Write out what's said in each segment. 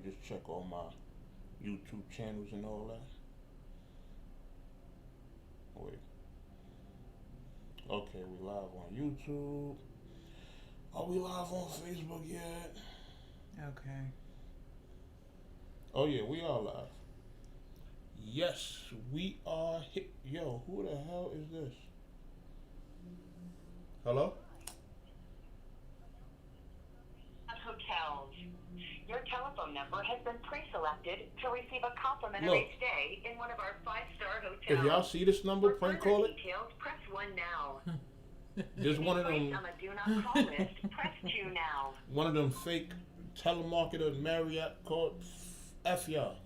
just check all my YouTube channels and all that. Wait. Okay, we live on YouTube. Are we live on Facebook yet? Okay. Oh yeah, we are live. Yes, we are hit. Yo, who the hell is this? Hello? Hotels. Your telephone number has been pre-selected to receive a complimentary stay in one of our 5-star hotels. If y'all see this number, For prank further call it. details, press 1 now. There's one of them. On a do not call list, press 2 now. One of them fake telemarketer Marriott called F y'all.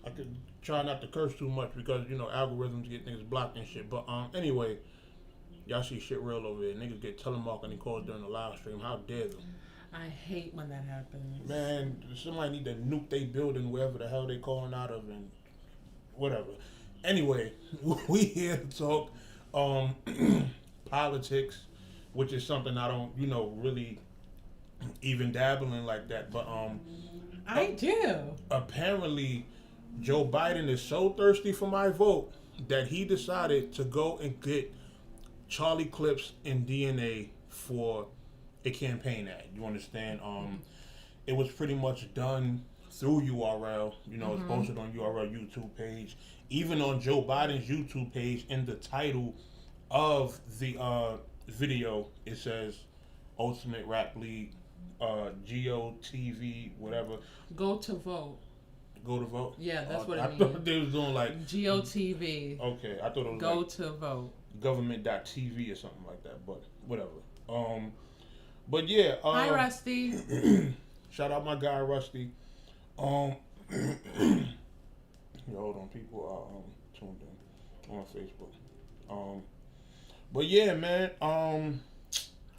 I could try not to curse too much because algorithms get things blocked and shit. But anyway, y'all see shit real over there. Niggas get telemarketing calls during the live stream. How dare them? I hate when that happens. Man, somebody need to nuke they building wherever the hell they calling out of and whatever. Anyway, we here to talk politics, which is something I don't, really even dabble in like that. But I do. Apparently, Joe Biden is so thirsty for my vote that he decided to go and get Charlie Clips and DNA for a campaign ad. You understand? It was pretty much done through URL. It's posted on URL YouTube page. Even on Joe Biden's YouTube page, in the title of the video, it says Ultimate Rap League, GOTV, whatever. Go to vote. Go to vote? Yeah, that's what it means. I thought they was doing like GOTV. Okay, I thought it was Go like to vote. Government.tv or something like that, but whatever. But yeah. Hi, Rusty. Shout out my guy Rusty. Hold on, people are tuned in on Facebook. But yeah, man.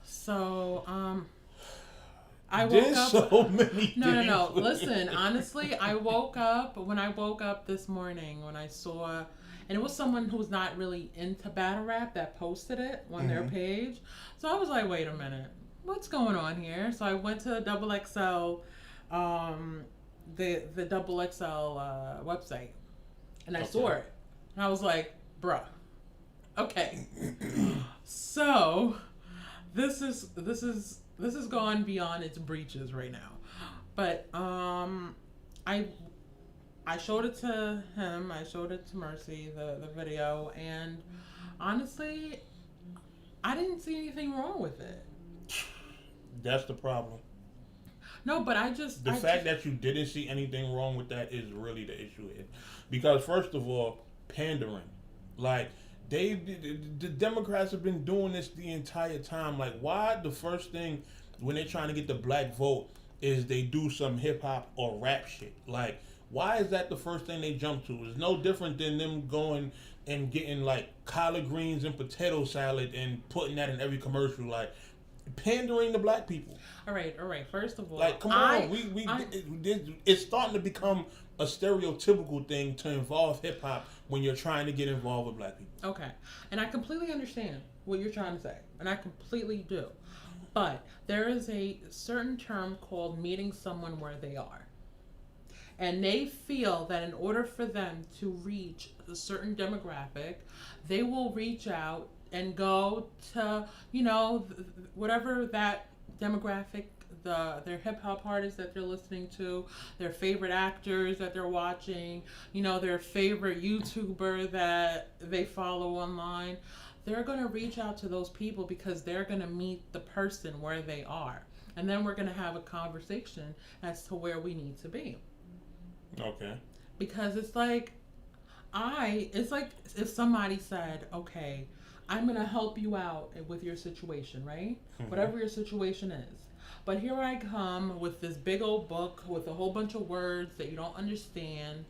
So I woke there's up. So many. No. Listen, honestly, when I woke up this morning, when I saw, and it was someone who's not really into battle rap that posted it on their page. So I was like, wait a minute, what's going on here? So I went to the XXL, the XXL website, and I saw it, and I was like, bruh, okay. So this is gone beyond its breaches right now. But I showed it to him, I showed it to Mercy, the video, and honestly, I didn't see anything wrong with it. That's the problem. No, but the fact that you didn't see anything wrong with that is really the issue here. Because first of all, pandering. Like, the Democrats have been doing this the entire time. Like, why the first thing when they're trying to get the black vote is they do some hip hop or rap shit? Like, why is that the first thing they jump to? It's no different than them going and getting like collard greens and potato salad and putting that in every commercial. Like, pandering to black people. All right. First of all, like, come on, it's starting to become a stereotypical thing to involve hip hop when you're trying to get involved with black people. Okay, and I completely understand what you're trying to say, and I completely do. But there is a certain term called meeting someone where they are. And they feel that in order for them to reach a certain demographic, they will reach out and go to, whatever that demographic, their hip hop artists that they're listening to, their favorite actors that they're watching, their favorite YouTuber that they follow online. They're going to reach out to those people because they're going to meet the person where they are. And then we're going to have a conversation as to where we need to be. Okay. Because it's like if somebody said, okay, I'm going to help you out with your situation, right? Mm-hmm. Whatever your situation is. But here I come with this big old book with a whole bunch of words that you don't understand.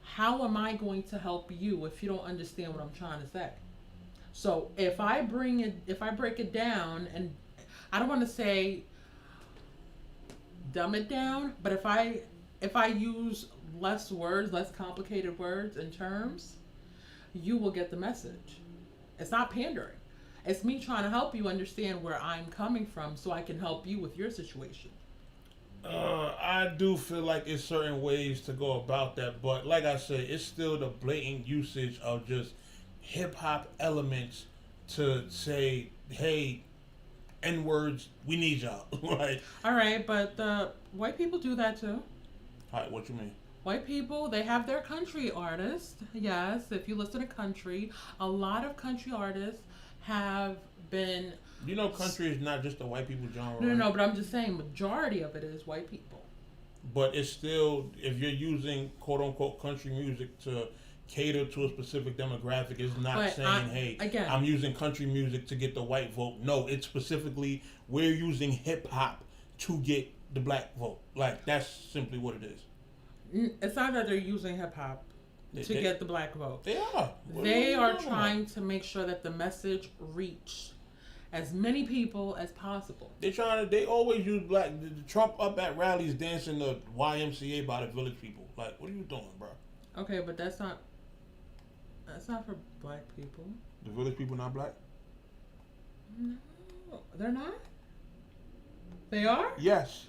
How am I going to help you if you don't understand what I'm trying to say? So if I break it down, and I don't want to say dumb it down, but if I use less words, less complicated words and terms, you will get the message. It's not pandering. It's me trying to help you understand where I'm coming from so I can help you with your situation. I do feel like it's certain ways to go about that, but like I said, it's still the blatant usage of just hip hop elements to say, "Hey, N words, we need y'all." Like, All right, but the white people do that too. all right, what you mean? White people, they have their country artists. Yes, if you listen to country, a lot of country artists have been. You know, country is not just a white people genre. No, but I'm just saying, majority of it is white people. But it's still, if you're using quote unquote country music to cater to a specific demographic, it's not But saying, hey, again, I'm using country music to get the white vote. No, it's specifically, we're using hip hop to get the black vote. Like, that's simply what it is. it's not that they're using hip hop to get the black vote. They are. They are trying to make sure that the message reach as many people as possible. They always use black. Trump up at rallies dancing the YMCA by the village people. Like, what are you doing, bro? Okay, but that's not for black people. The village people not black? No, they're not. They are? Yes.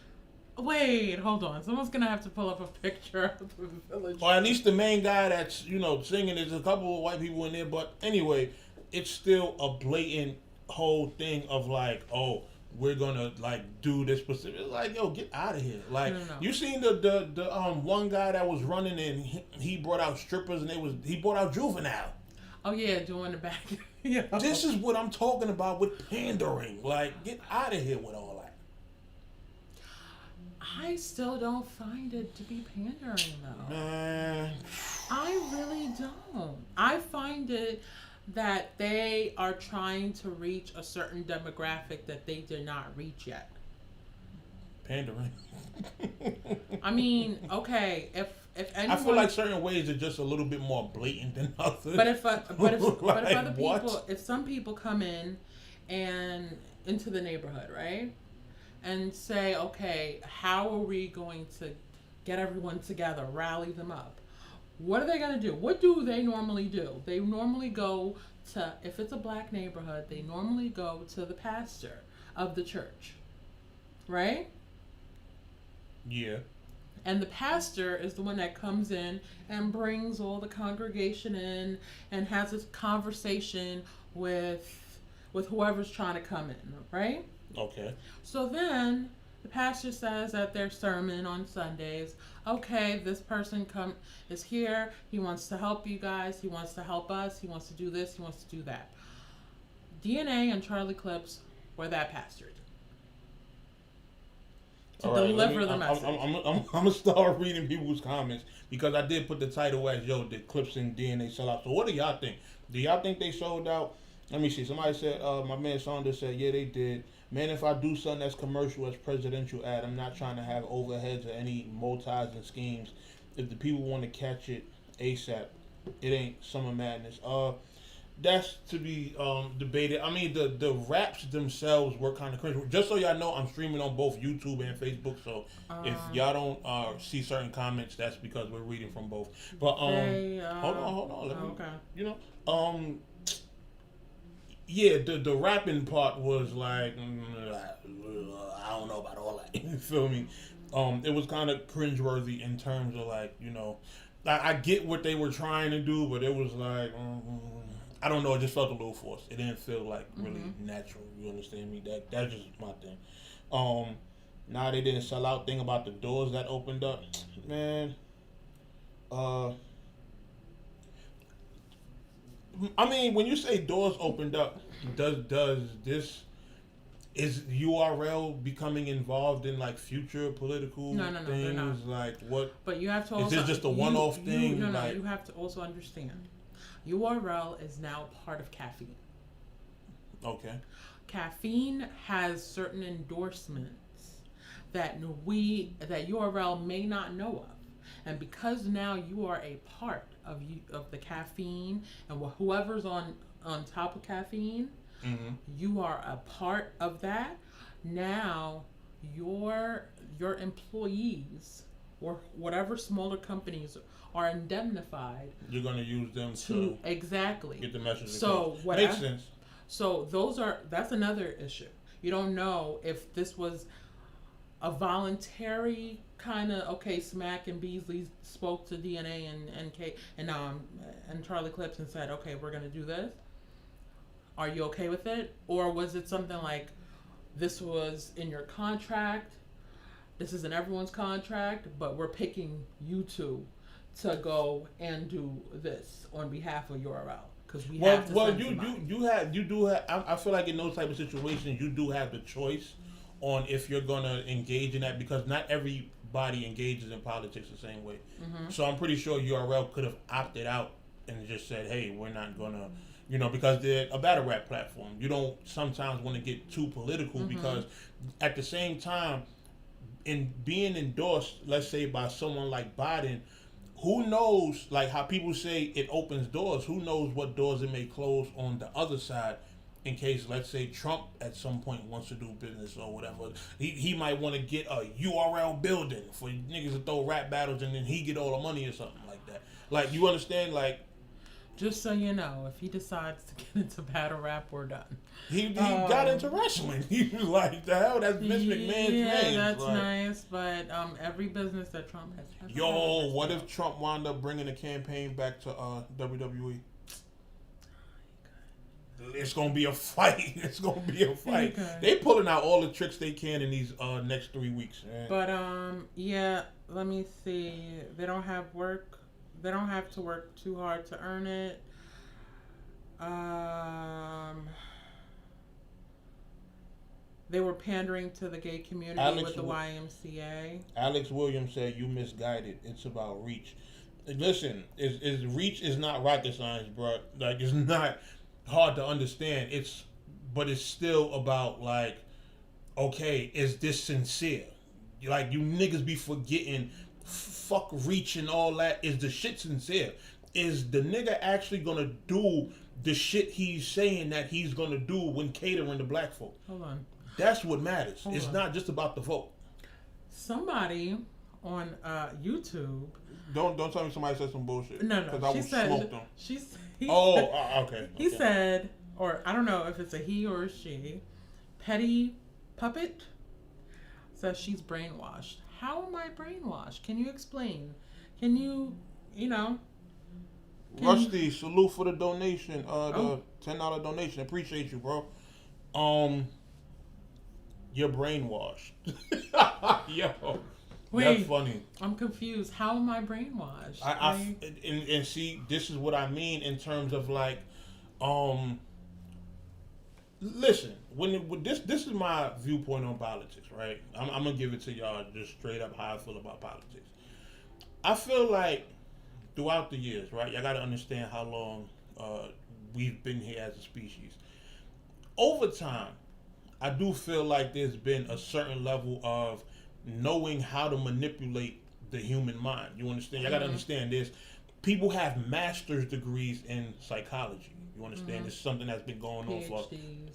Wait, hold on. Someone's gonna have to pull up a picture of the village. Or at least the main guy that's, singing. There's a couple of white people in there, but anyway, it's still a blatant whole thing of like, oh, we're gonna like do this specific. It's like, yo, get out of here. Like, No. You seen the one guy that was running and he brought out strippers and he brought out Juvenile. Oh yeah, doing the back. Yeah. This is what I'm talking about with pandering. Like, get out of here with all that. I still don't find it to be pandering though. Man. I really don't. I find it that they are trying to reach a certain demographic that they did not reach yet. Pandering. I mean, okay, if anyone, I feel like certain ways are just a little bit more blatant than others. but if other Like, people, what? if some people come in and into the neighborhood, right, and say, okay, how are we going to get everyone together, rally them up? What are they going to do? What do they normally do? They normally go to, if it's a black neighborhood, they normally go to the pastor of the church, right? Yeah. And the pastor is the one that comes in and brings all the congregation in and has this conversation with whoever's trying to come in, right? Okay. So then the pastor says at their sermon on Sundays, okay, this person is here. He wants to help you guys. He wants to help us. He wants to do this. He wants to do that. DNA and Charlie Clips were that pastor to deliver the message. I'm gonna start reading people's comments because I did put the title as, yo, did Clips and DNA sell out? So what do y'all think? Do y'all think they sold out? Let me see. Somebody said, my man Saunders said, yeah, they did. Man, if I do something that's commercial as presidential ad, I'm not trying to have overheads or any motives and schemes. If the people want to catch it ASAP, it ain't Summer Madness. That's to be debated. I mean, the raps themselves were kind of cringe. Just so y'all know, I'm streaming on both YouTube and Facebook. So if y'all don't see certain comments, that's because we're reading from both. But hold on. Let me, Okay. Yeah, the rapping part was like, I don't know about all that. You feel me? It was kind of cringeworthy in terms of like, I get what they were trying to do, but it was like, I don't know. It just felt a little forced. It didn't feel like really natural. You understand me? That's just my thing. Now they didn't sell out. Thing about the doors that opened up, man. I mean, when you say doors opened up, does this is URL becoming involved in like future political No, things? they're not. Like what? But you have to also, is this just a one-off thing? No, like, you have to also understand. URL is now part of caffeine. Okay. Caffeine has certain endorsements that URL may not know of. And because now you are a part of the caffeine and whoever's on top of caffeine, you are a part of that. Now your employees or whatever smaller companies are indemnified. You're going to use them to exactly get the message. So what makes sense. So that's another issue. You don't know if this was a voluntary kind of, okay, Smack and Beasley spoke to DNA and Charlie Clips and said, okay, we're going to do this. Are you okay with it? Or was it something like, this was in your contract, this is in everyone's contract, but we're picking you two to go and do this on behalf of URL? Because we have to send you do have. I feel like in those type of situations, you do have the choice on if you're gonna engage in that, because not everybody engages in politics the same way. Mm-hmm. So I'm pretty sure URL could have opted out and just said, "Hey, we're not gonna," because they're a battle rap platform. You don't sometimes want to get too political, mm-hmm. because at the same time, in being endorsed, let's say by someone like Biden, who knows, like how people say it opens doors, who knows what doors it may close on the other side, in case, let's say, Trump at some point wants to do business or whatever. He might want to get a URL building for niggas to throw rap battles, and then he get all the money or something like that. Like, you understand? Like, just so you know, if he decides to get into battle rap, we're done. He got into wrestling. He was like, the hell, that's Vince McMahon's name. Yeah, that's like, nice, but every business that Trump has ever had, what if Trump wound up bringing the campaign back to WWE? It's gonna be a fight. It's gonna be a fight. Okay. They pulling out all the tricks they can in these next 3 weeks. Man. But yeah, let me see. They don't have work. They don't have to work too hard to earn it. They were pandering to the gay community with the YMCA. Alex Williams said, "You misguided. It's about reach." Listen, reach is not rocket science, bro. Like, it's not hard to understand. But it's still about, like, okay, is this sincere? Like, you niggas be forgetting, fuck reach and all that. Is the shit sincere? Is the nigga actually gonna do the shit he's saying that he's gonna do when catering to black folk? Hold on. That's what matters. It's not just about the vote. Somebody on YouTube. Don't tell me somebody said some bullshit. No. Because I will smoke them. Okay. He said, or I don't know if it's a he or a she, Petty Puppet says she's brainwashed. How am I brainwashed? Can you explain? Can you, Rusty, salute for the donation. The $10 donation. Appreciate you, bro. You're brainwashed. Yo. Wait, that's funny. I'm confused. How am I brainwashed? And see, this is what I mean in terms of, like, listen, this is my viewpoint on politics, right? I'm gonna give it to y'all just straight up how I feel about politics. I feel like throughout the years, right? Y'all gotta understand how long we've been here as a species. Over time, I do feel like there's been a certain level of knowing how to manipulate the human mind. You understand? I gotta understand this. People have master's degrees in psychology. You understand? This is something that's been going on for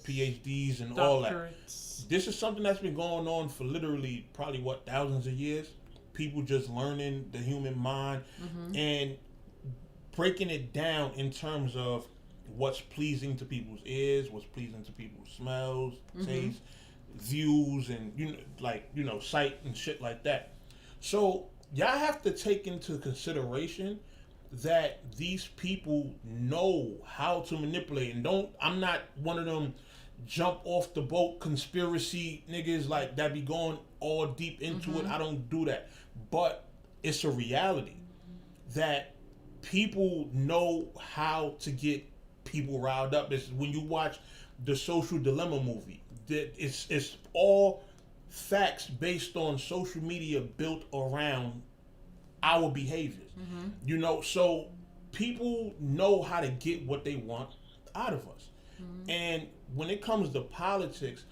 PhDs and all that. This is something that's been going on for literally probably thousands of years. People just learning the human mind and breaking it down in terms of what's pleasing to people's ears, what's pleasing to people's smells, tastes, views, and sight and shit like that. So y'all have to take into consideration that these people know how to manipulate, and I'm not one of them jump off the boat conspiracy niggas like that be going all deep into it. I don't do that. But it's a reality that people know how to get people riled up. It's when you watch the Social Dilemma movie, that it's all facts based on social media built around our behaviors. So people know how to get what they want out of us. And when it comes to politics,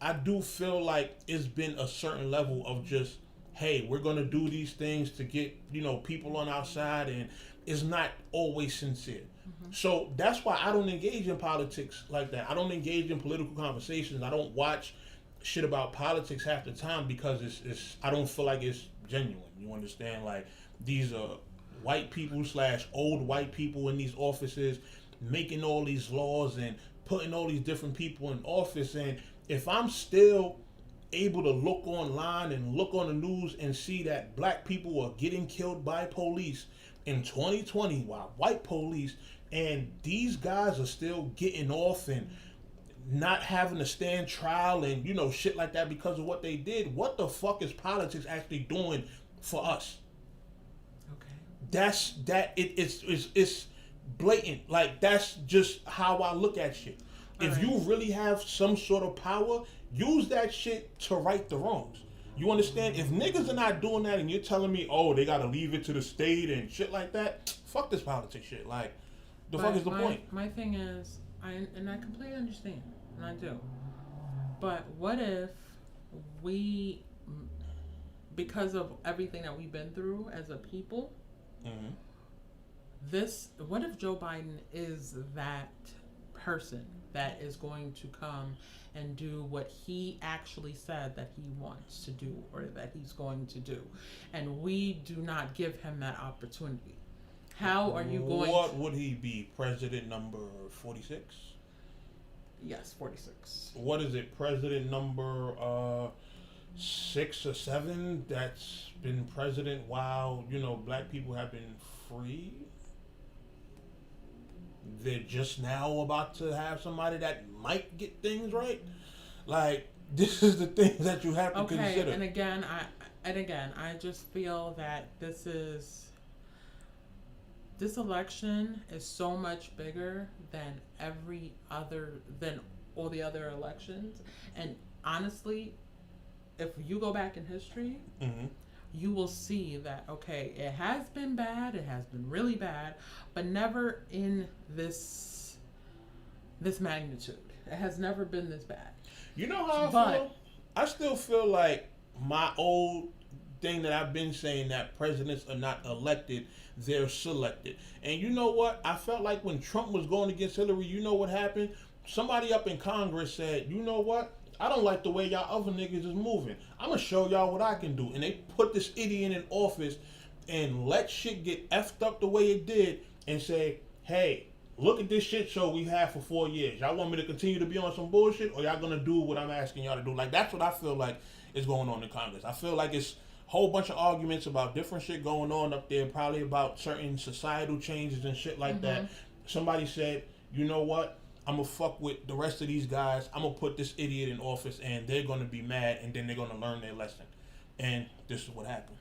I do feel like it's been a certain level of just, hey, we're gonna do these things to get people on our side, and it's not always sincere. So that's why I don't engage in politics like that. I don't engage in political conversations. I don't watch shit about politics half the time because it's I don't feel like it's genuine. You understand? Like, these are white people / old white people in these offices making all these laws and putting all these different people in office. And if I'm still able to look online and look on the news and see that black people are getting killed by police in 2020 while white police, and these guys are still getting off and not having to stand trial and, you know, shit like that because of what they did. What the fuck is politics actually doing for us? Okay. It's blatant. Like, that's just how I look at shit. If you really have some sort of power, use that shit to right the wrongs. You understand? If niggas are not doing that and you're telling me, oh, they gotta leave it to the state and shit like that, fuck this politics shit. Like, the fuck is the point? My thing is, I completely understand, and I do. But what if we, because of everything that we've been through as a people, what if Joe Biden is that person that is going to come and do what he actually said that he wants to do or that he's going to do, and we do not give him that opportunity? How are you going What would he be? President number 46? Yes, 46. What is it? President number 6 or 7 that's been president while, you know, black people have been free? They're just now about to have somebody that might get things right. Like, this is the things that you have to consider. And again, I just feel that this election is so much bigger than all the other elections. And honestly, if you go back in history, you will see that, okay, it has been bad, it has been really bad, but never in this magnitude. It has never been this bad. You know how I feel? I still feel like my old thing that I've been saying, that presidents are not elected, they're selected. And you know what? I felt like when Trump was going against Hillary, you know what happened? Somebody up in Congress said, you know what? I don't like the way y'all other niggas is moving. I'm going to show y'all what I can do. And they put this idiot in office and let shit get effed up the way it did and say, hey, look at this shit show we've had for 4 years. Y'all want me to continue to be on some bullshit, or y'all going to do what I'm asking y'all to do? Like, that's what I feel like is going on in Congress. I feel like it's a whole bunch of arguments about different shit going on up there, probably about certain societal changes and shit like that. Somebody said, you know what? I'm going to fuck with the rest of these guys. I'm going to put this idiot in office, and they're going to be mad, and then they're going to learn their lesson. And this is what happened.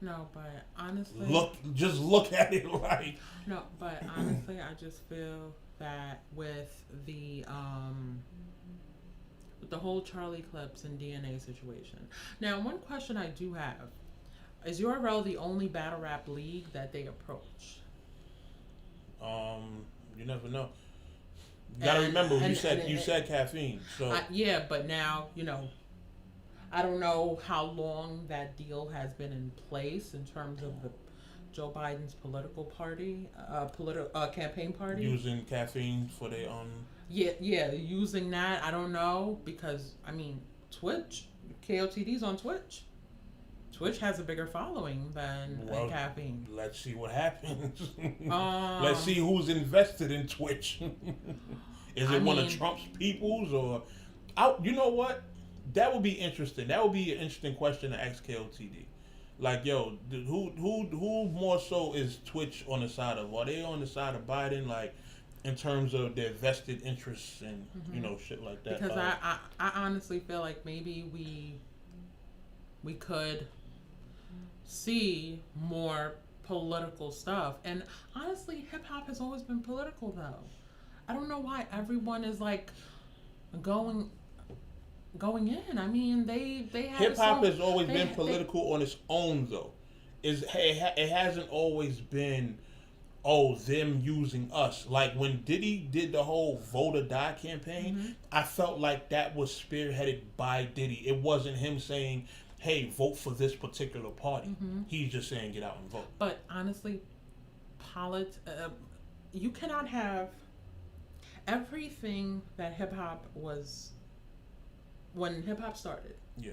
No, but honestly... Just look at it right. No, but honestly, I just feel that with the whole Charlie Clips and DNA situation. Now, one question I do have, is URL the only battle rap league that they approach? You never know. You gotta remember, you said caffeine. So yeah, but now, you know, I don't know how long that deal has been in place in terms of the Joe Biden's political party, campaign party. Using caffeine for their own. Yeah, using that. I don't know, because I mean, Twitch, KOTD's on Twitch. Twitch has a bigger following than caffeine. Let's see what happens. Let's see who's invested in Twitch. Is it one of Trump's peoples, or you know what? That would be interesting. That would be an interesting question to ask KOTD. Like, yo, who more so is Twitch on the side of? Are they on the side of Biden, like, in terms of their vested interests and you know, shit like that? Because I honestly feel like maybe we could see more political stuff. And honestly, hip hop has always been political, though. I don't know why everyone is like going in. I mean, they have hip hop has always been political on its own, though. It hasn't always been them using us. Like when Diddy did the whole Vote or Die campaign, I felt like that was spearheaded by Diddy. It wasn't him saying, hey, vote for this particular party. He's just saying get out and vote. But honestly, you cannot have everything that hip-hop was when hip-hop started. Yeah.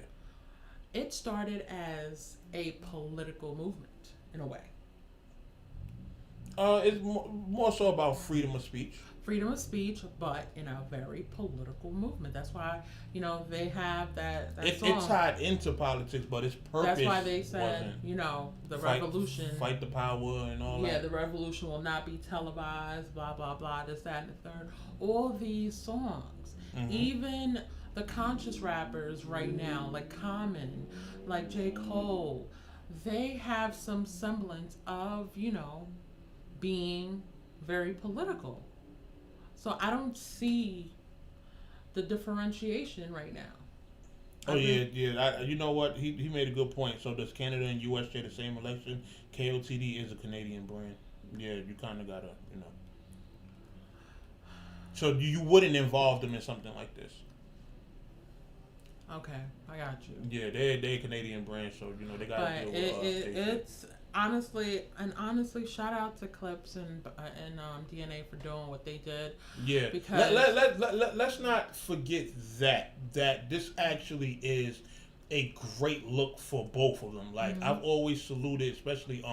It started as a political movement, in a way. It's more so about freedom of speech. freedom of speech, but in a very political movement. That's why, they have that song. It tied into politics, but its purpose. That's why they said, the revolution. Fight the power and all that. Yeah, the revolution will not be televised, blah, blah, blah, this, that, and the third. All these songs. Mm-hmm. Even the conscious rappers right now, like Common, like J. Cole, they have some semblance of, being very political. So I don't see the differentiation right now. You know what? He made a good point. So does Canada and US share the same election? KOTD is a Canadian brand. Yeah, you kind of gotta, So you wouldn't involve them in something like this? Okay, I got you. Yeah, they're a Canadian brand, so they gotta deal with it's honestly, shout out to Clips and DNA for doing what they did. Yeah, because let's not forget that this actually is a great look for both of them. Like, I've always saluted, especially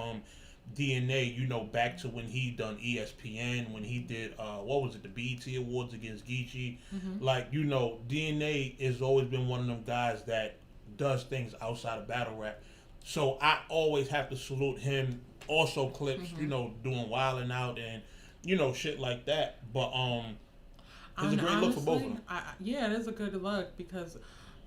DNA, back to when he done ESPN, when he did the BET Awards against Geechee. Like, DNA has always been one of them guys that does things outside of battle rap. So I always have to salute him. Also Clips, doing Wildin' Out and shit like that. But it's a great look for both of them. It is a good look because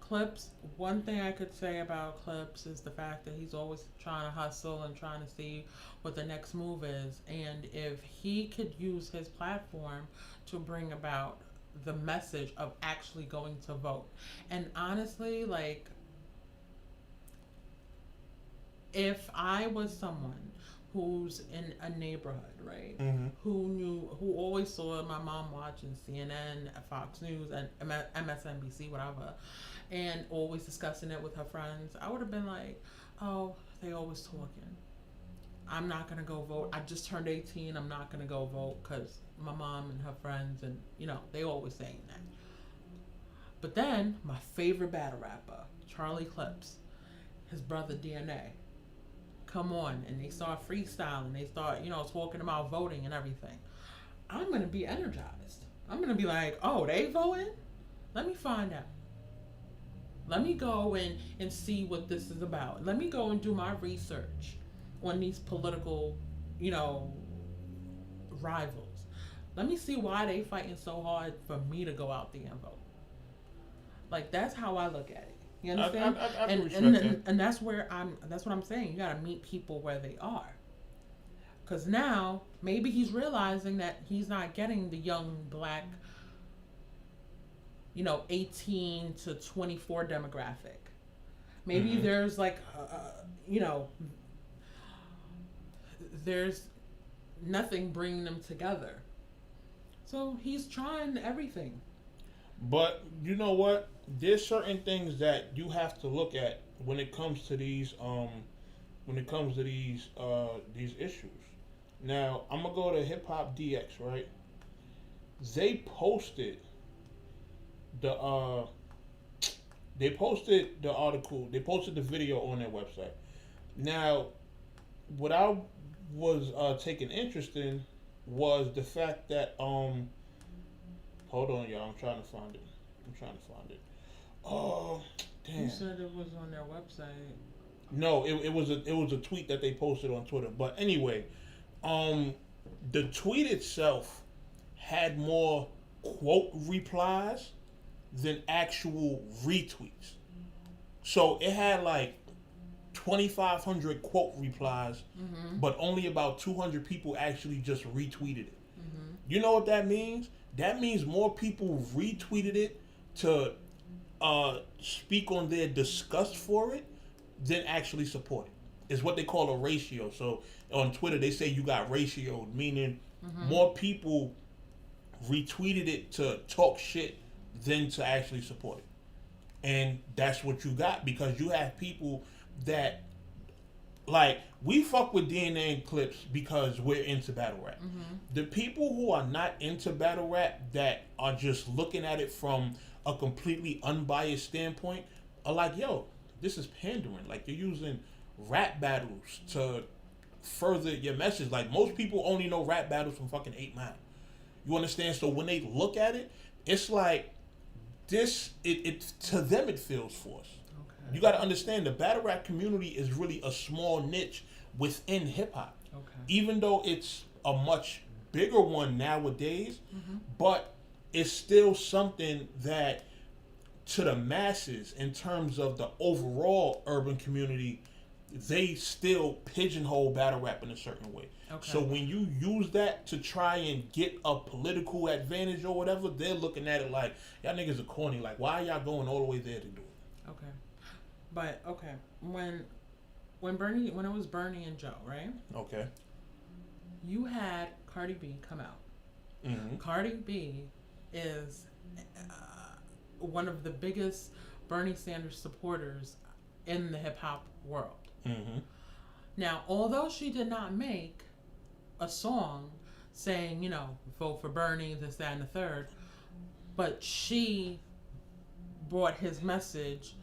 Clips, one thing I could say about Clips is the fact that he's always trying to hustle and trying to see what the next move is. And if he could use his platform to bring about the message of actually going to vote. And honestly, like, if I was someone who's in a neighborhood, right, who always saw my mom watching CNN, Fox News, and MSNBC, whatever, and always discussing it with her friends, I would have been like, oh, they always talking. I'm not going to go vote. I just turned 18. I'm not going to go vote because my mom and her friends, and, they always saying that. But then, my favorite battle rapper, Charlie Clips, his brother DNA, come on, and they start freestyling, they start, talking about voting and everything. I'm going to be energized. I'm going to be like, oh, they voting? Let me find out. Let me go and see what this is about. Let me go and do my research on these political, rivals. Let me see why they fighting so hard for me to go out there and vote. Like, that's how I look at it. You understand? And that's what I'm saying. You gotta meet people where they are. Because now, maybe he's realizing that he's not getting the young black, 18 to 24 demographic. Maybe there's like, there's nothing bringing them together. So he's trying everything. But you know what? There's certain things that you have to look at when it comes to these these issues. Now, I'm gonna go to Hip Hop DX, right? They posted the article, they posted the video on their website. Now, what I was taking interest in was the fact that hold on, y'all, I'm trying to find it. Oh, damn. You said it was on their website. No, it was a tweet that they posted on Twitter. But anyway, the tweet itself had more quote replies than actual retweets. So it had like 2,500 quote replies, but only about 200 people actually just retweeted it. You know what that means? That means more people retweeted it to speak on their disgust for it than actually support it. Is what they call a ratio. So on Twitter they say you got ratioed, meaning more people retweeted it to talk shit than to actually support it. And that's what you got, because you have people that, like, we fuck with DNA and Clips because we're into battle rap. The people who are not into battle rap, that are just looking at it from a completely unbiased standpoint, are like, yo, this is pandering. Like, you're using rap battles to further your message. Like, most people only know rap battles from fucking 8 Mile. You understand? So when they look at it, it's like this. It to them it feels forced. Okay. You got to understand the battle rap community is really a small niche within hip hop. Okay. Even though it's a much bigger one nowadays, but it's still something that to the masses in terms of the overall urban community, they still pigeonhole battle rap in a certain way. Okay. So when you use that to try and get a political advantage or whatever, they're looking at it like, y'all niggas are corny. Like, why are y'all going all the way there to do it? Okay. But, okay, when it was Bernie and Joe, right? Okay. You had Cardi B come out. Mm-hmm. Cardi B is one of the biggest Bernie Sanders supporters in the hip hop world. Mm-hmm. Now, although she did not make a song saying, you know, vote for Bernie, this, that, and the third, but she brought his message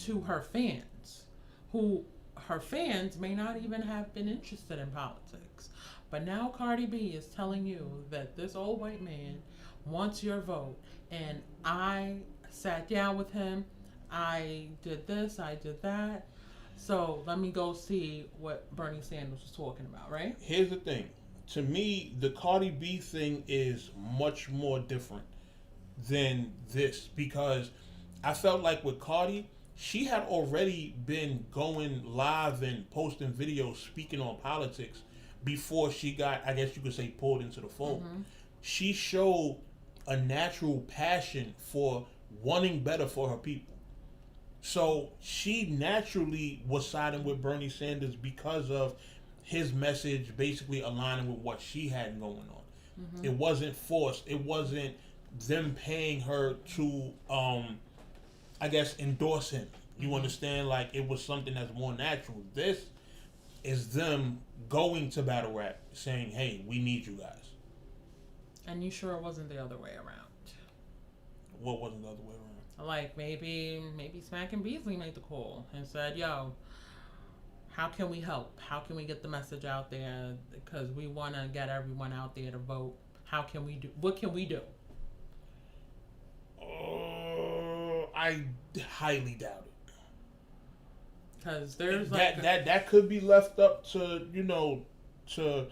to her fans, who her fans may not even have been interested in politics. But now Cardi B is telling you that this old white man wants your vote, and I sat down with him, I did this, I did that, so let me go see what Bernie Sanders was talking about, right? Here's the thing. To me, the Cardi B thing is much more different than this, because I felt like with Cardi, she had already been going live and posting videos speaking on politics before she got, I guess you could say, pulled into the fold. Mm-hmm. She showed a natural passion for wanting better for her people. So she naturally was siding with Bernie Sanders because of his message basically aligning with what she had going on. Mm-hmm. It wasn't forced. It wasn't them paying her to, I guess, endorse him. You understand? Like, it was something that's more natural. This is them going to battle rap saying, hey, we need you guys. And you sure it wasn't the other way around? What wasn't the other way around? Like, maybe Smack and Beasley made the call and said, yo, how can we help? How can we get the message out there? Because we want to get everyone out there to vote. How can we do? What can we do? I highly doubt it. Because there's that could be left up to, you know, to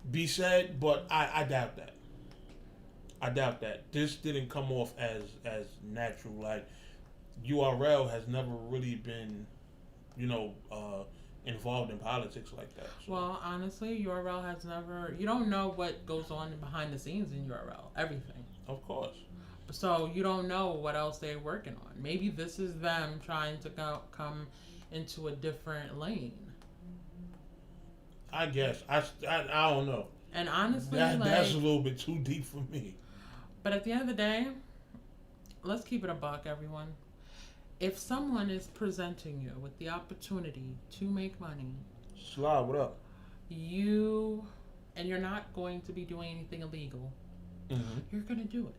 be said, but I doubt that. I doubt that. This didn't come off as natural. Like, URL has never really been, you know, involved in politics like that. So. Well, honestly, URL has never. You don't know what goes on behind the scenes in URL. Everything. Of course. So you don't know what else they're working on. Maybe this is them trying to come into a different lane. I guess. I don't know. And honestly, that's a little bit too deep for me. But at the end of the day, let's keep it a buck, everyone. If someone is presenting you with the opportunity to make money, Slide, what up? You're not going to be doing anything illegal. Mm-hmm. You're going to do it.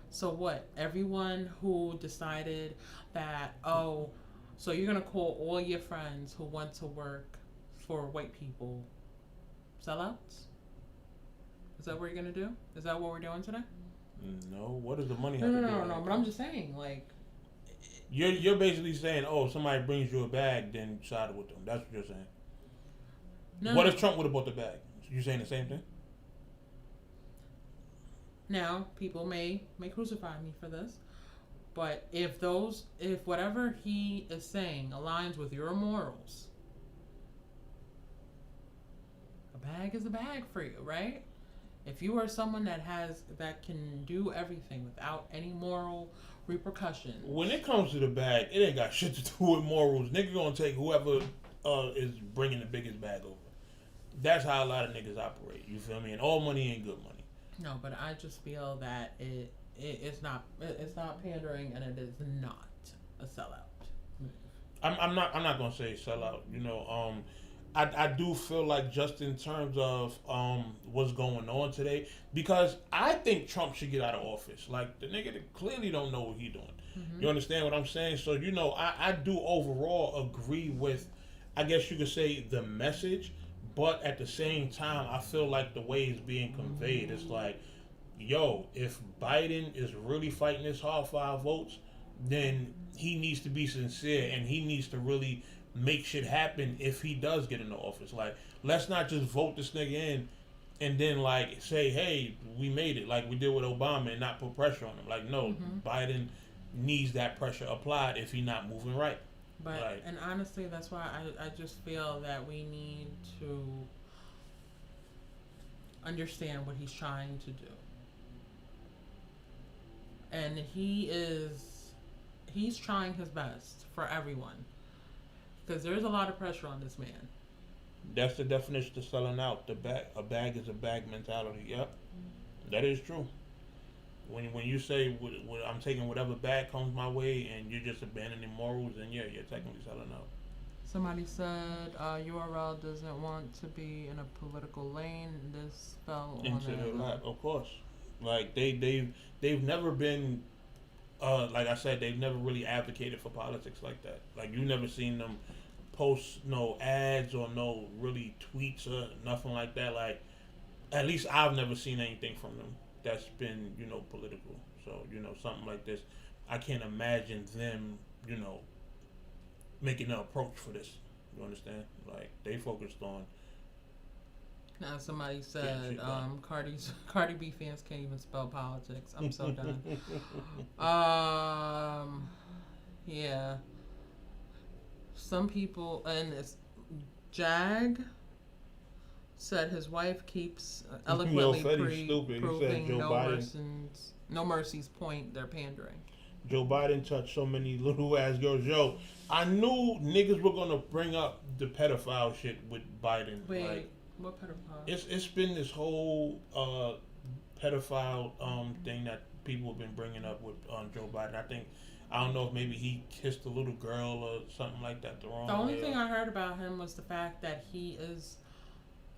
So what? Everyone who decided that, so you're going to call all your friends who want to work for white people sellouts? Is that what you're going to do? Is that what we're doing today? No. What does the money have to do with it? No. But I'm just saying, like... You're basically saying, somebody brings you a bag, then side with them. That's what you're saying. No. What if Trump would have bought the bag? You saying the same thing? Now, people may crucify me for this, but if whatever he is saying aligns with your morals, a bag is a bag for you, right? If you are someone that can do everything without any moral repercussions. When it comes to the bag, it ain't got shit to do with morals. Nigga gonna take whoever is bringing the biggest bag over. That's how a lot of niggas operate. You feel me? And all money ain't good money. No, but I just feel that it's not pandering, and it is not a sellout move. I'm not gonna say sellout. You know, I do feel like just in terms of what's going on today, because I think Trump should get out of office. Like, the nigga clearly don't know what he's doing. Mm-hmm. You understand what I'm saying? So, you know, I do overall agree with, I guess you could say, the message, But at the same time, I feel like the way it's being conveyed, it's like, yo, if Biden is really fighting this hard for our votes, then he needs to be sincere and he needs to really make shit happen if he does get into office. Like, let's not just vote this nigga in and then like say, hey, we made it, like we did with Obama, and not put pressure on him. Like, no, Biden needs that pressure applied if he's not moving right. But Like, and honestly, that's why I just feel that we need to understand what he's trying to do. And he's trying his best for everyone. Because there's a lot of pressure on this man. that's the definition of selling out. A bag is a bag mentality. Yep, that is true. When you say I'm taking whatever bag comes my way and you're just abandoning morals, then yeah, you're technically selling out. Somebody said URL doesn't want to be in a political lane. This fell Into on their that. lap, of course. Like they've never been, like I said, they've never really advocated for politics like that. Like, you never seen them post no ads or no really tweets or nothing like that. Like, at least I've never seen anything from them that's been, political. So, something like this, I can't imagine them, making an approach for this. You understand? Like, they focused on. Now somebody said Cardi B fans can't even spell politics. I'm so done. Yeah. Some people, and it's Jag said his wife keeps eloquently proving No Mercy's point. They're pandering. Joe Biden touched so many little ass girls. Yo, I knew niggas were gonna bring up the pedophile shit with Biden. Wait, like, what pedophile? it's been this whole pedophile thing that people have been bringing up with Joe Biden. I don't know if maybe he kissed a little girl or something like that the wrong way. The only thing I heard about him was the fact that he is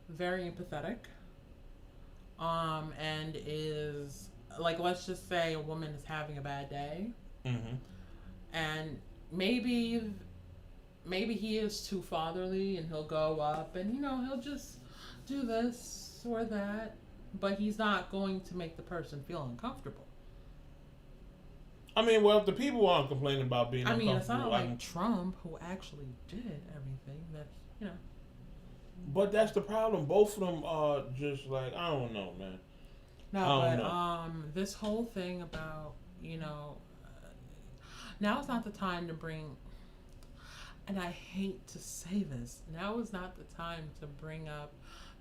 very empathetic, and is like, let's just say a woman is having a bad day, and maybe he is too fatherly, and he'll go up and he'll just do this or that, but he's not going to make the person feel uncomfortable. I mean, well, if the people aren't complaining about being uncomfortable, it's not like Trump, who actually did everything that But that's the problem. Both of them are just like, I don't know, man. This whole thing about now is not the time to bring, and I hate to say this, now is not the time to bring up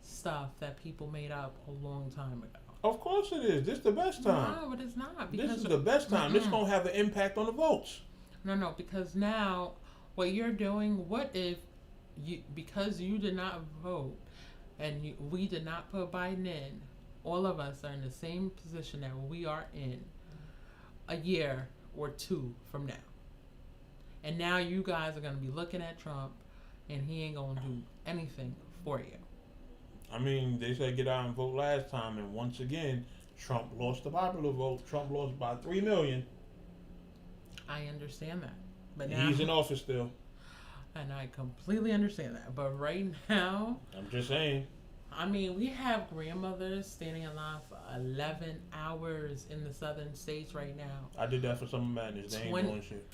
stuff that people made up a long time ago. Of course it is. This is the best time. No, but it's not. This is the best time. This is going to have an impact on the votes. No, because now what you're doing, what if because you did not vote and we did not put Biden in, all of us are in the same position that we are in a year or two from now. And now you guys are going to be looking at Trump and he ain't going to do anything for you. I mean, they said get out and vote last time, and once again, Trump lost the popular vote. Trump lost by 3 million. I understand that. But And now, he's in office still. and I completely understand that. But right now, I'm just saying. I mean, we have grandmothers standing in line for 11 hours in the southern states right now. I did that for Summer Madness. They ain't doing shit.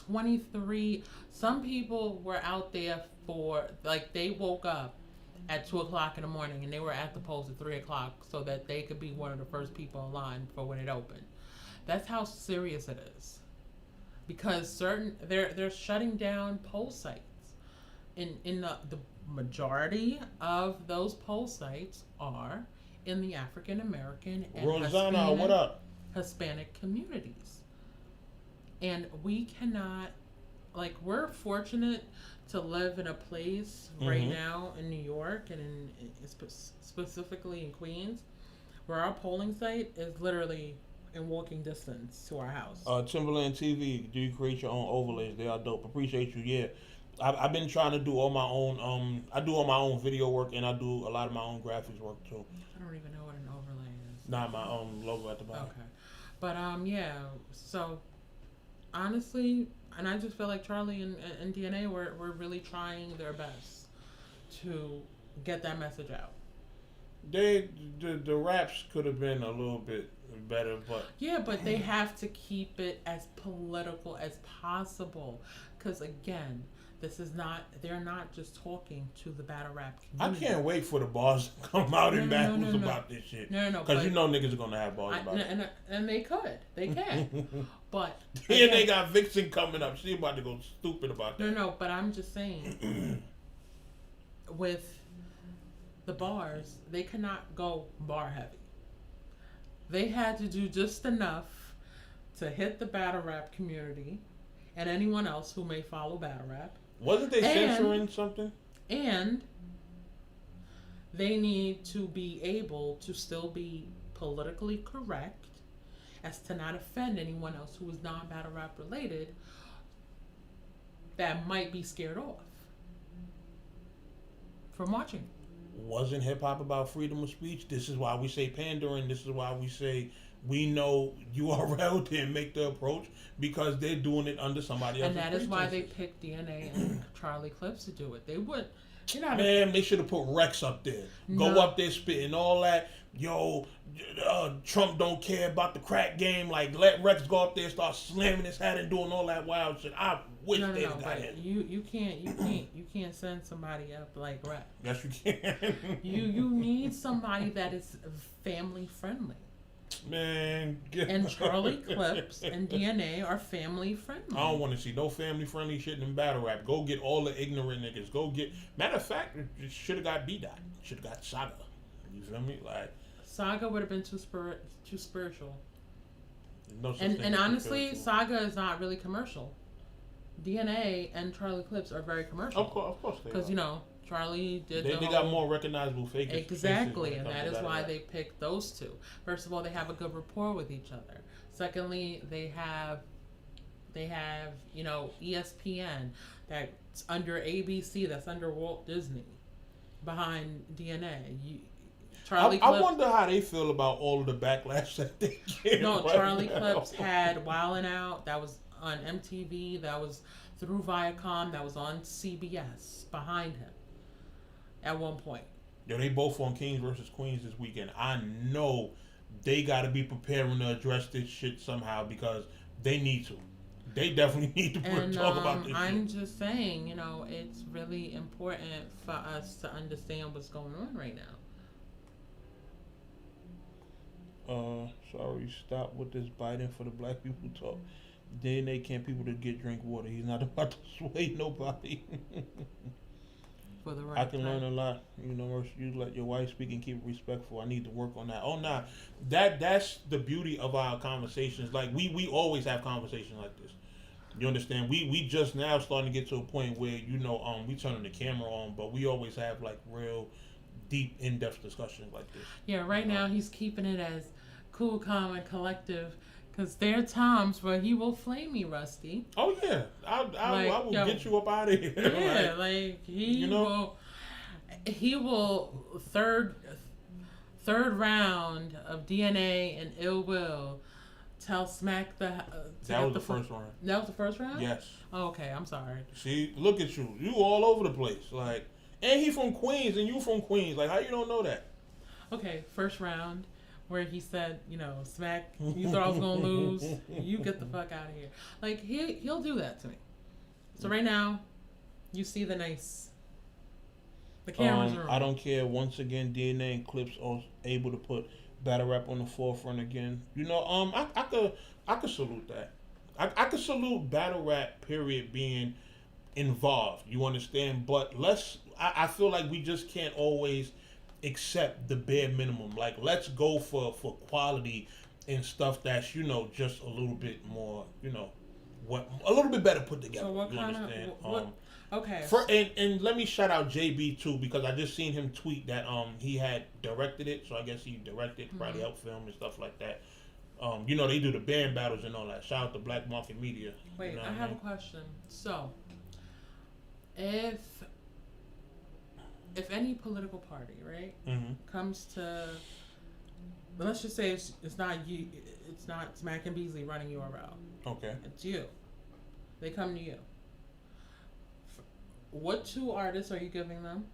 23. Some people were out there for, like, they woke up at 2 o'clock in the morning and they were at the polls at 3 o'clock so that they could be one of the first people in line for when it opened. That's how serious it is. Because they're shutting down poll sites. In the majority of those poll sites are in the African American and Hispanic communities. And we cannot, like, we're fortunate to live in a place right now in New York and specifically in Queens, where our polling site is literally in walking distance to our house. Timberland TV, do you create your own overlays? They are dope. Appreciate you. Yeah, I've been trying to do all my own. I do all my own video work, and I do a lot of my own graphics work too. I don't even know what an overlay is. Not my own logo at the bottom. Okay, but yeah. So honestly, and I just feel like Charlie and DNA were really trying their best to get that message out. The raps could have been a little bit better, but yeah, but they have to keep it as political as possible, because again, they're not just talking to the battle rap community. I can't wait for the bars to come out in battles about this shit. No, because niggas are gonna have bars about it, and they can, but and they got Vixen coming up. She about to go stupid about that. No, but I'm just saying, with the bars, they cannot go bar heavy. They had to do just enough to hit the battle rap community and anyone else who may follow battle rap. Wasn't they censoring something? And they need to be able to still be politically correct as to not offend anyone else who is non-battle rap related that might be scared off from watching. Wasn't hip-hop about freedom of speech? This is why we say pandering. This is why we say we know URL didn't make the approach, because they're doing it under somebody else's And that is why they pretenses. picked DNA and Charlie Clips to do it. They would, Man, they should have put Rex up there. Go up there spitting all that. Yo, Trump don't care about the crack game. Like, let Rex go up there, start slamming his hat and doing all that wild shit. I wish they got him. You can't send somebody up like Rex. Yes, you can. You need somebody that is family friendly. Man, and Charlie Clips and DNA are family friendly. I don't want to see no family friendly shit in battle rap. Go get all the ignorant niggas. Go get. Matter of fact, it should have got B-Dot. Should have got Saga. You feel me? Like Saga would have been too spiritual. No and honestly, Saga is not really commercial. DNA and Charlie Clips are very commercial. Of course they are. Because Charlie did. They got more recognizable faces. Exactly, and that is why they picked those two. First of all, they have a good rapport with each other. Secondly, they have ESPN that's under ABC, that's under Walt Disney, behind DNA. Charlie Clips, I wonder how they feel about all of the backlash that they get. No, right Charlie now. Clips had Wildin' Out. That was on MTV. That was through Viacom. That was on CBS behind him at one point. Yo, they both on Kings versus Queens this weekend. I know they got to be preparing to address this shit somehow, because they need to. They definitely need to talk about this I'm shit. just saying, it's really important for us to understand what's going on right now. Sorry, stop with this Biden for the black people talk. DNA can't people to get drink water. He's not about to sway nobody. For the right I can time. learn a lot. You let your wife speak and keep it respectful. I need to work on that. Oh, nah. That's the beauty of our conversations. Like, we always have conversations like this. You understand? We just now starting to get to a point where, we turning the camera on, but we always have, like, real deep, in-depth discussions like this. Yeah, right now he's keeping it as cool, calm, and collective, because there are times where he will flame me, Rusty. Oh, yeah. I will get you up out of here. Yeah, he will third round of DNA and Ill Will tell Smack that was the first round. That was the first round? Yes. Oh, okay, I'm sorry. See, look at you. You all over the place. Like, and he from Queens and you from Queens. Like, how you don't know that? Okay, first round, where he said, Smack, you thought I was going to lose? You get the fuck out of here. Like, he'll do that to me. So right now, you see the cameras are on. I don't care. Once again, DNA and Clips are able to put battle rap on the forefront again. I could salute that. I could salute battle rap, period, being involved. You understand? But I feel like we just can't always accept the bare minimum. Like, let's go for quality and stuff that's, just a little bit more, a little bit better put together. So what you kind understand? of okay. And let me shout out JB too, because I just seen him tweet that he had directed it, so I guess he directed, probably helped film and stuff like that. They do the band battles and all that. Shout out to Black Market Media. Wait, I have a question. So, if any political party, right, comes to, let's just say it's not you, it's not Smack and Beasley running URL. Okay. It's you. They come to you. What two artists are you giving them?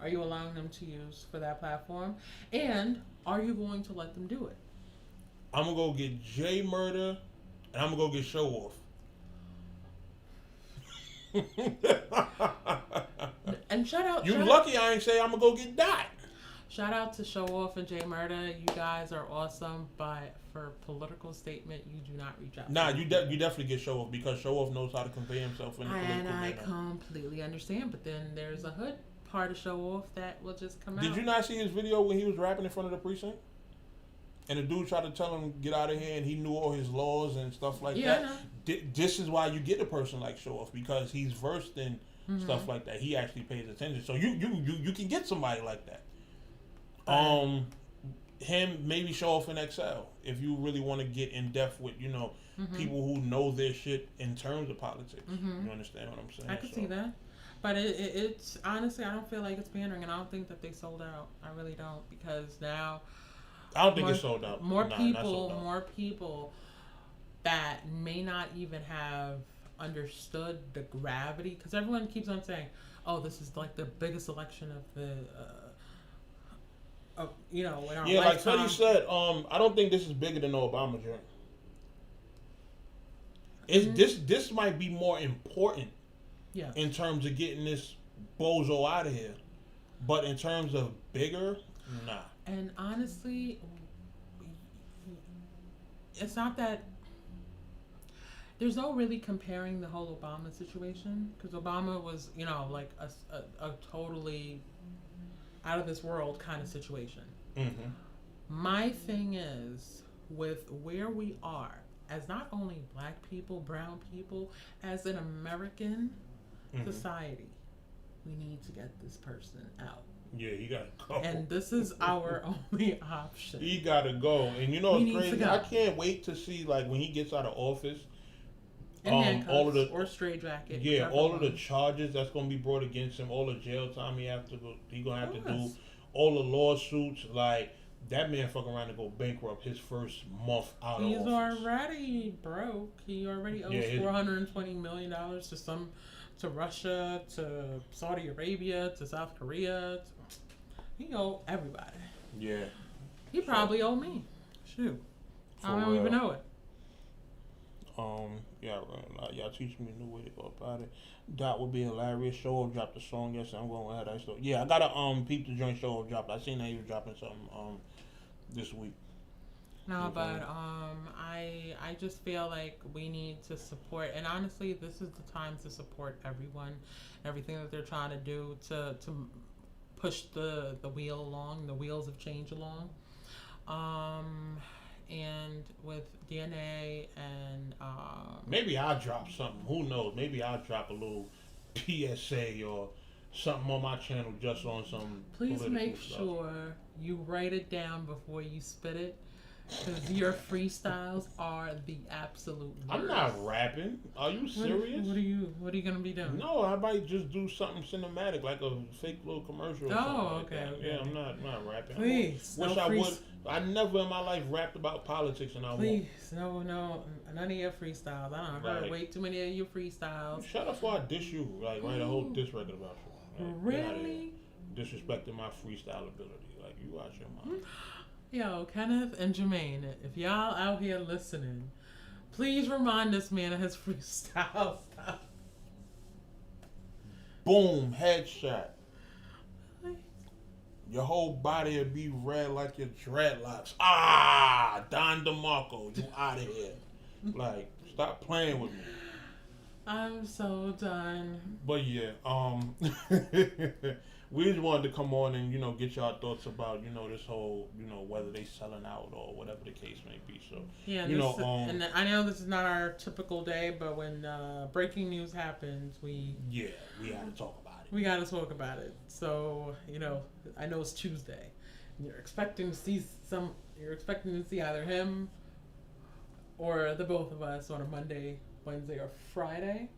are you allowing them to use for that platform? And are you going to let them do it? I'm gonna go get Jay Murder, and I'm gonna go get Show Off. And shout out. You lucky I ain't say I'm gonna go get Dot. Shout out to Show Off and Jay Murder. You guys are awesome, but for political statement, you do not reach out. Nah, you definitely get Show Off because Show Off knows how to convey himself in the political And I manner. completely understand, but then there's a hood part of Show Off that will just come out. Did you not see his video when he was rapping in front of the precinct? And the dude tried to tell him get out of here, and he knew all his laws and stuff like that. I know. This is why you get a person like Show Off because he's versed in stuff like that. He actually pays attention. So you can get somebody like that. Him maybe Show Off in XL if you really want to get in depth with people who know their shit in terms of politics. You understand what I'm saying? I can see that, but it's honestly I don't feel like it's pandering, and I don't think that they sold out. I really don't because now I don't think it's sold out. More people that may not even have understood the gravity because everyone keeps on saying, "Oh, this is like the biggest election of the." In our lifetime. Like Freddie said, I don't think this is bigger than the Obama joint. This might be more important in terms of getting this bozo out of here. But in terms of bigger, nah. And honestly, it's not that there's no really comparing the whole Obama situation because Obama was, like a totally out of this world kind of situation. My thing is with where we are as not only black people, brown people, as an American society, we need to get this person out. Yeah, he gotta go. And this is our only option. He gotta go. And it's crazy. I can't wait to see like when he gets out of office. All of the or straight jacket. Yeah, all of the charges that's gonna be brought against him, all the jail time he gonna have to do, all the lawsuits, like that man fucking around to go bankrupt his first month out of office. He's already broke. He already owes $420 million to Russia, to Saudi Arabia, to South Korea. He owe everybody. Yeah. He probably owe me. Shoot. I don't even know it. Y'all teach me a new way to go about it. Dot would be hilarious. Show Off dropped a song yesterday. I'm going with that stuff. Yeah, I gotta peep the joint Show Off dropped. I seen that he was dropping something this week. No, but I just feel like we need to support, and honestly, this is the time to support everyone, everything that they're trying to do to push the wheel along, the wheels of change along. And with DNA and maybe I'll drop something. Who knows? Maybe I'll drop a little PSA or something on my channel just on some. Please make stuff. sure you write it down before you spit it, because your freestyles are the absolute worst. I'm not rapping. Are you serious? What are you gonna be doing? No, I might just do something cinematic, like a fake little commercial. Or okay, like okay. Yeah, I'm not rapping. Please, Wish I would. I never in my life rapped about politics, and I won't. Please, no, none of your freestyles. I don't heard way too many of your freestyles. Shut up before I diss you. Like write a whole diss record about you. Like, really? Disrespecting my freestyle ability. Like you watch your mouth. Yo, Kenneth and Jermaine, if y'all out here listening, please remind this man of his freestyle stuff. Boom, headshot. Your whole body would be red like your dreadlocks. Don DeMarco, you out of here. Like, stop playing with me. I'm so done. But yeah, we just wanted to come on and, get y'all thoughts about, this whole, whether they selling out or whatever the case may be. So, yeah, and I know this is not our typical day, but when breaking news happens, we had to talk about it. We got to talk about it. So, I know it's Tuesday. You're expecting to see either him or the both of us on a Monday, Wednesday, or Friday.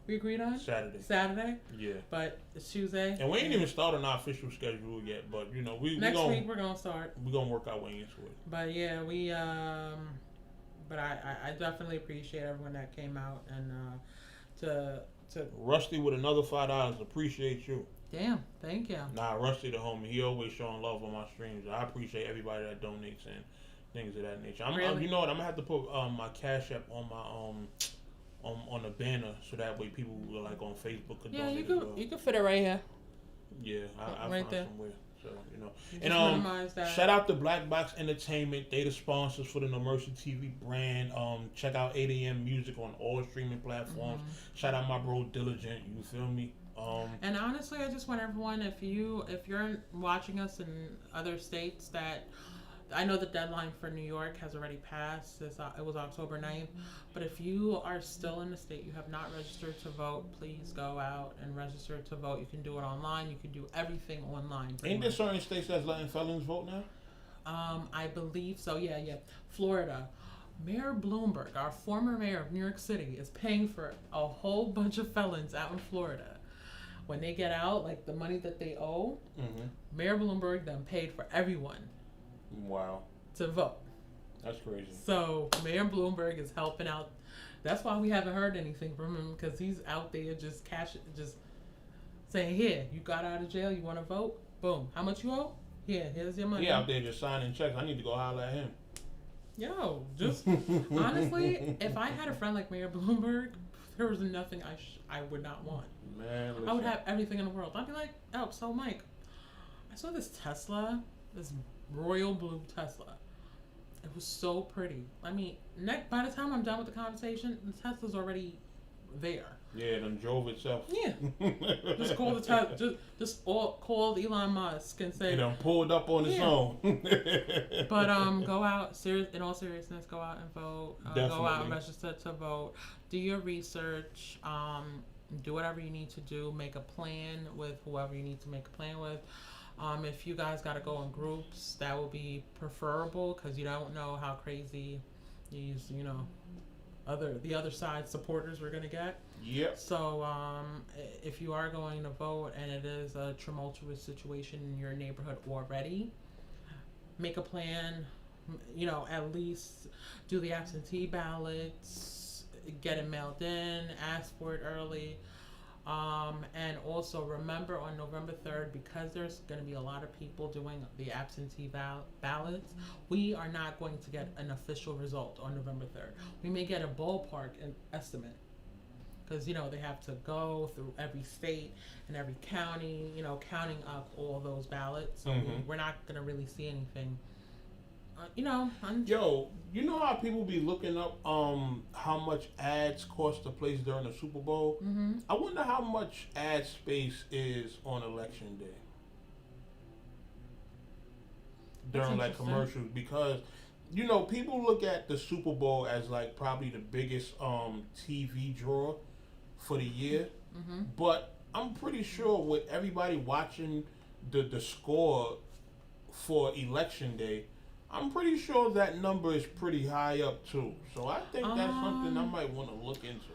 We agreed on? Saturday? Yeah. But it's Tuesday. And we ain't even started our official schedule yet, but next week we're gonna start. We're gonna work our way into it. But yeah, but I definitely appreciate everyone that came out and to Rusty with another $5. Appreciate you. Damn, thank you. Nah, Rusty the homie, he always showing love on my streams. I appreciate everybody that donates and things of that nature. Really? You know what? I'm gonna have to put my Cash App on my on the banner so that way people who are like on Facebook could Yeah, donate you as could well. you could fit it right here. Yeah, I Right found there. somewhere. So you know, You and just minimize that. shout out to Black Box Entertainment. They the sponsors for the No Mercy TV brand. Check out 8 a.m. music on all streaming platforms. Shout out my bro Diligent. You feel me? And honestly, I just want everyone, if you're watching us in other states, that I know the deadline for New York has already passed. It was October 9th. But if you are still in the state, you have not registered to vote, please go out and register to vote. You can do it online. You can do everything online. Ain't there certain states that's letting felons vote now? I believe so. Yeah. Florida. Mayor Bloomberg, our former mayor of New York City, is paying for a whole bunch of felons out in Florida. When they get out, like the money that they owe, Mayor Bloomberg then paid for everyone. Wow. To vote. That's crazy. So Mayor Bloomberg is helping out. That's why we haven't heard anything from him, because he's out there just saying, here, you got out of jail, you want to vote? Boom. How much you owe? Here's your money. He out there just signing checks. I need to go holler at him. Yo, just honestly, if I had a friend like Mayor Bloomberg, there was nothing I would not want. Man, listen. I would have everything in the world. I'd be like, oh, so Mike, I saw this Tesla, this royal blue Tesla. It was so pretty. I mean, by the time I'm done with the conversation, the Tesla's already there. Yeah, it done drove itself. Yeah. Just call the call Elon Musk and say. It done pulled up on its own. But go out. In all seriousness, go out and vote. Go out and register to vote. Do your research. Do whatever you need to do. Make a plan with whoever you need to make a plan with. If you guys got to go in groups, that will be preferable, because you don't know how crazy these, the other side supporters we're gonna get. Yep. So if you are going to vote and it is a tumultuous situation in your neighborhood already, make a plan. At least do the absentee ballots, get it mailed in, ask for it early. And also remember, on November 3rd, because there's going to be a lot of people doing the absentee ballots, we are not going to get an official result on November 3rd. We may get a ballpark estimate, because, they have to go through every state and every county, counting up all those ballots. So we're not going to really see anything. Yo, you know how people be looking up how much ads cost to place during the Super Bowl? I wonder how much ad space is on election day during like commercials, because people look at the Super Bowl as like probably the biggest TV draw for the year, but I'm pretty sure with everybody watching the score for election day, I'm pretty sure that number is pretty high up too. So I think that's something I might want to look into.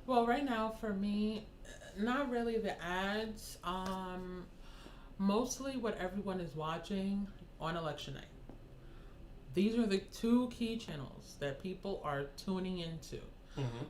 Well, right now for me, not really the ads. Mostly what everyone is watching on election night. These are the two key channels that people are tuning into.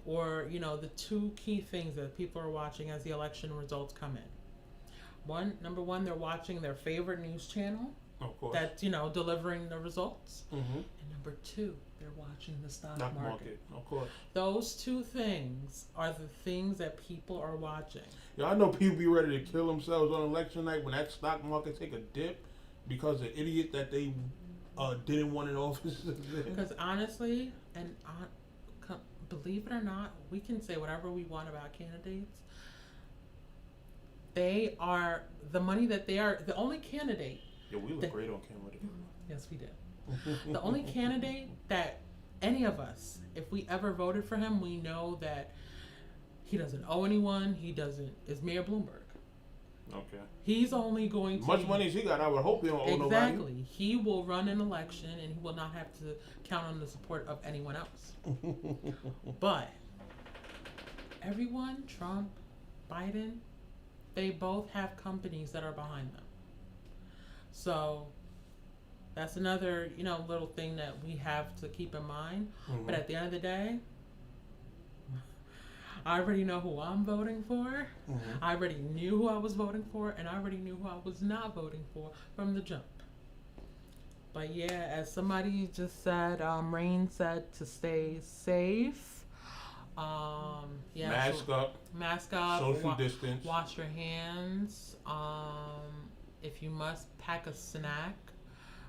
Or, the two key things that people are watching as the election results come in. Number one, they're watching their favorite news channel. Of course. That's, delivering the results. And number two, they're watching the stock market. Of course. Those two things are the things that people are watching. Yeah, I know people be ready to kill themselves on election night when that stock market take a dip because the idiot that they didn't want in office. Because honestly, believe it or not, we can say whatever we want about candidates. They are the money that they are the only candidate. Yeah, we look great on camera together. Yes, we did. The only candidate that any of us, if we ever voted for him, we know that he doesn't owe anyone. Is Mayor Bloomberg. Okay. He's only going to... Much money as he got, I would hope he don't owe nobody. Exactly. He will run an election and he will not have to count on the support of anyone else. But everyone, Trump, Biden, they both have companies that are behind them. So that's another, little thing that we have to keep in mind. But at the end of the day, I already know who I'm voting for. Mm-hmm. I already knew who I was voting for, and I already knew who I was not voting for from the jump. But yeah, as somebody just said, Rain said to stay safe. Yeah, Mask up. up. Social distance. Wash your hands. If you must, pack a snack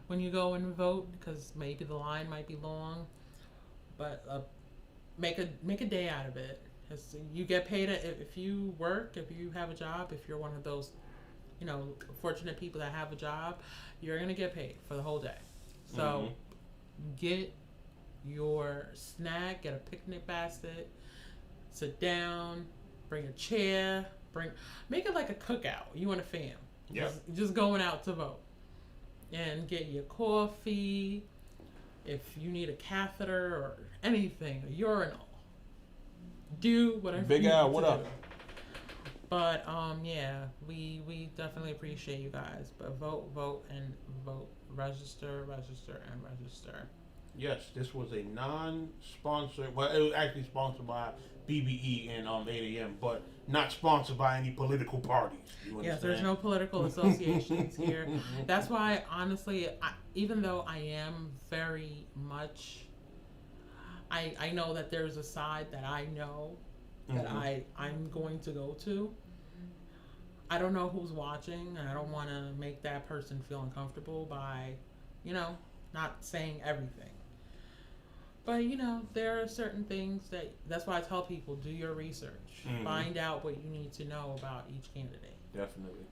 when you go and vote, because maybe the line might be long. But make a day out of it. You get paid if you work, if you have a job, if you're one of those, fortunate people that have a job, you're gonna get paid for the whole day. So get your snack, get a picnic basket, sit down, bring a chair, make it like a cookout. You want a fam. Yeah. Just going out to vote. And get your coffee. If you need a catheter or anything, a urinal. Do whatever Big you Al, need what to up? do. But yeah, we definitely appreciate you guys. But vote, and vote. Register, and register. Yes, this was a non-sponsored. Well, it was actually sponsored by BBE and 8 a.m., but not sponsored by any political parties. Yes, there's no political associations here. That's why, honestly, even though I am very much, I know that there's a side that I know that I'm going to go to. I don't know who's watching, and I don't want to make that person feel uncomfortable by, not saying everything. But, there are certain things that's why I tell people, do your research. Find out what you need to know about each candidate. Definitely.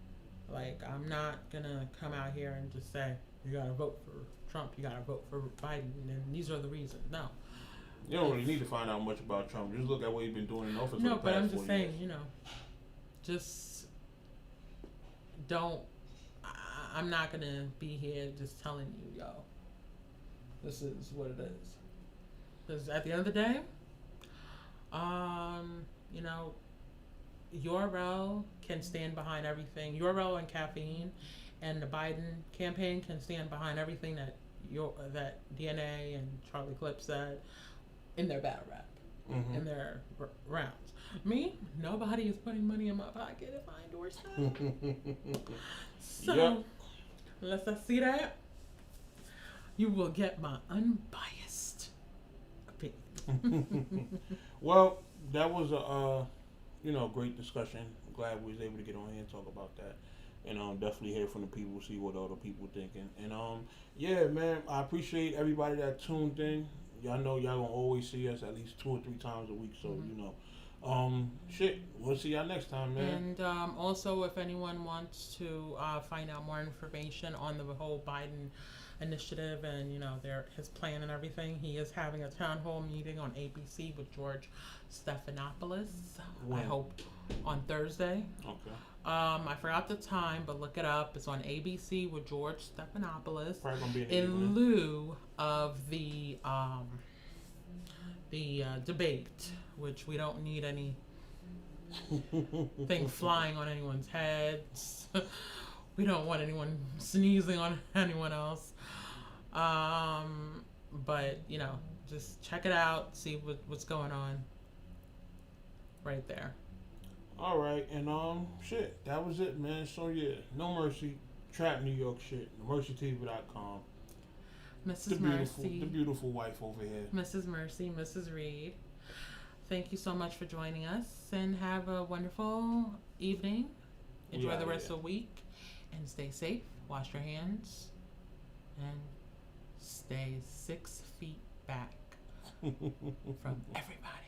Like, I'm not going to come out here and just say, you got to vote for Trump, you got to vote for Biden, and these are the reasons. No. You don't really need to find out much about Trump. Just look at what he's been doing in office. No, for the but past I'm just 4 saying, years. just don't. I'm not going to be here just telling you, yo, this is what it is. Because at the end of the day, URL can stand behind everything. URL and caffeine, and the Biden campaign can stand behind everything that DNA and Charlie Clip said in their battle rap, in their rounds. Me, nobody is putting money in my pocket if I endorse that. So, unless I see that, you will get my unbiased opinion. Well, that was a great discussion. I'm glad we was able to get on here and talk about that. And definitely hear from the people, see what other people thinking. And yeah, man, I appreciate everybody that tuned in. Y'all know y'all gonna always see us at least 2 or 3 times a week, so we'll see y'all next time, man. And also, if anyone wants to find out more information on the whole Biden initiative and his plan and everything, he is having a town hall meeting on ABC with George Stephanopoulos. When? I hope on Thursday. Okay. I forgot the time, but look it up. It's on ABC with George Stephanopoulos Probably gonna be in lieu of the debate, which we don't need anything flying on anyone's heads. We don't want anyone sneezing on anyone else. But just check it out, see what's going on right there. All right, and that was it, man. So yeah, No Mercy, Trap New York shit, NoMercyTV.com. Mrs. Mercy, the beautiful wife over here. Mrs. Mercy, Mrs. Reed. Thank you so much for joining us, and have a wonderful evening. Enjoy the rest of the week, and stay safe. Wash your hands, and stay 6 feet back from everybody.